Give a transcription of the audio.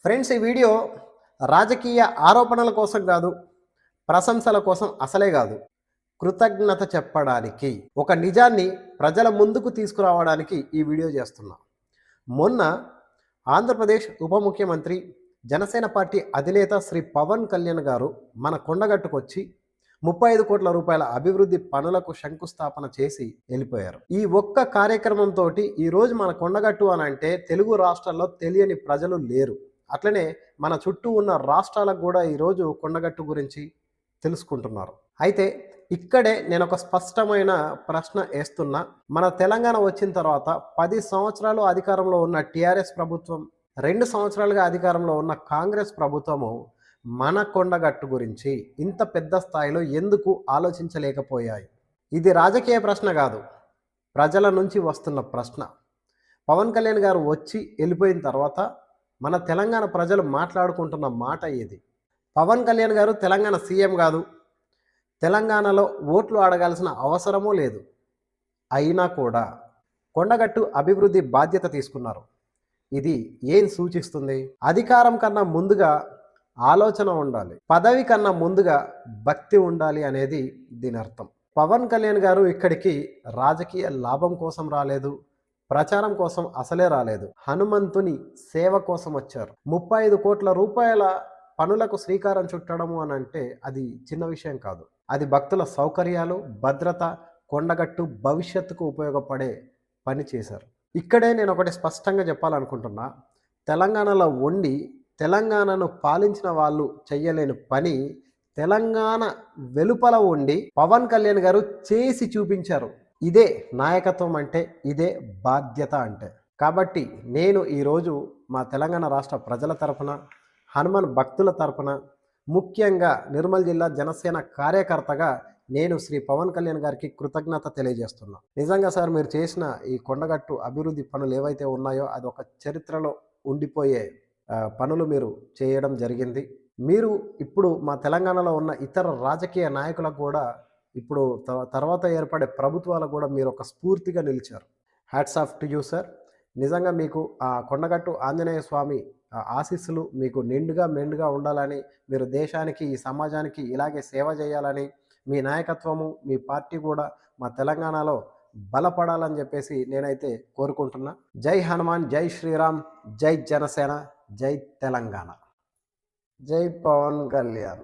Friends, ఈ video రాజకీయ ఆరోపణల కోసం కాదు, ప్రశంసల కోసం అసలే కాదు. కృతజ్ఞత చెప్పడానికి, ఒక నిజాన్ని ప్రజల ముందుకు తీసుకురావడానికి ఈ వీడియో చేస్తున్నా. మొన్న ఆంధ్రప్రదేశ్ ఉప ముఖ్యమంత్రి, జనసేన పార్టీ అధినేత శ్రీ పవన్ కళ్యాణ్ గారు మన కొండగట్టుకొచ్చి 35 కోట్ల రూపాయల అభివృద్ధి పనులకు శంకుస్థాపన చేసి వెళ్ళిపోయారు. ఈ ఒక్క కార్యక్రమంతో ఈరోజు మన కొండగట్టు అని అంటే తెలుగు రాష్ట్రాల్లో తెలియని ప్రజలు లేరు. అట్లనే మన చుట్టూ ఉన్న రాష్ట్రాలకు కూడా ఈరోజు కొండగట్టు గురించి తెలుసుకుంటున్నారు. అయితే ఇక్కడే నేను ఒక స్పష్టమైన ప్రశ్న వేస్తున్నా. మన తెలంగాణ వచ్చిన తర్వాత 10 సంవత్సరాలు అధికారంలో ఉన్న టీఆర్ఎస్ ప్రభుత్వం, 2 సంవత్సరాలుగా అధికారంలో ఉన్న కాంగ్రెస్ ప్రభుత్వము మన కొండగట్టు గురించి ఇంత పెద్ద స్థాయిలో ఎందుకు ఆలోచించలేకపోయాయి? ఇది రాజకీయ ప్రశ్న కాదు, ప్రజల నుంచి వస్తున్న ప్రశ్న. పవన్ కళ్యాణ్ గారు వచ్చి వెళ్ళిపోయిన తర్వాత మన తెలంగాణ ప్రజలు మాట్లాడుకుంటున్న మాట ఇది. పవన్ కళ్యాణ్ గారు తెలంగాణ సీఎం కాదు, తెలంగాణలో ఓట్లు అడగాల్సిన అవసరమూ లేదు. అయినా కూడా కొండగట్టు అభివృద్ధి బాధ్యత తీసుకున్నారు. ఇది ఏం సూచిస్తుంది? అధికారం కన్నా ముందుగా ఆలోచన ఉండాలి, పదవి కన్నా ముందుగా భక్తి ఉండాలి అనేది దీని అర్థం. పవన్ కళ్యాణ్ గారు ఇక్కడికి రాజకీయ లాభం కోసం రాలేదు, ప్రచారం కోసం అసలే రాలేదు. హనుమంతుని సేవ కోసం వచ్చారు. 35 కోట్ల రూపాయల పనులకు శ్రీకారం చుట్టడము అని అంటే అది చిన్న విషయం కాదు. అది భక్తుల సౌకర్యాలు, భద్రత, కొండగట్టు భవిష్యత్తుకు ఉపయోగపడే పని చేశారు. ఇక్కడే నేను ఒకటి స్పష్టంగా చెప్పాలనుకుంటున్నా. తెలంగాణలో ఉండి తెలంగాణను పాలించిన వాళ్ళు చెయ్యలేని పని తెలంగాణ వెలుపల ఉండి పవన్ కళ్యాణ్ గారు చేసి చూపించారు. ఇదే నాయకత్వం అంటే, ఇదే బాధ్యత అంటే. కాబట్టి నేను ఈరోజు మా తెలంగాణ రాష్ట్ర ప్రజల తరఫున, హనుమాన్ భక్తుల తరఫున, ముఖ్యంగా నిర్మల్ జిల్లా జనసేన కార్యకర్తగా నేను శ్రీ పవన్ కళ్యాణ్ గారికి కృతజ్ఞత తెలియజేస్తున్నా. నిజంగా సార్, మీరు చేసిన ఈ కొండగట్టు అభివృద్ధి పనులు ఏవైతే ఉన్నాయో అది ఒక చరిత్రలో ఉండిపోయే పనులు మీరు చేయడం జరిగింది. మీరు ఇప్పుడు మా తెలంగాణలో ఉన్న ఇతర రాజకీయ నాయకులకు కూడా, ఇప్పుడు తర్వాత ఏర్పడే ప్రభుత్వాలకు కూడా మీరు ఒక స్ఫూర్తిగా నిలిచారు. Hats off to you sir. నిజంగా మీకు ఆ కొండగట్టు ఆంజనేయ స్వామి ఆశీస్సులు మీకు నిండుగా మెండుగా ఉండాలని, మీరు దేశానికి, ఈ సమాజానికి ఇలాగే సేవ చేయాలని, మీ నాయకత్వము, మీ పార్టీ కూడా మా తెలంగాణలో బలపడాలని చెప్పేసి నేనైతే కోరుకుంటున్నా. జై హనుమాన్, జై శ్రీరామ్, జై జనసేన, జై తెలంగాణ, జై పవన్ కళ్యాణ్.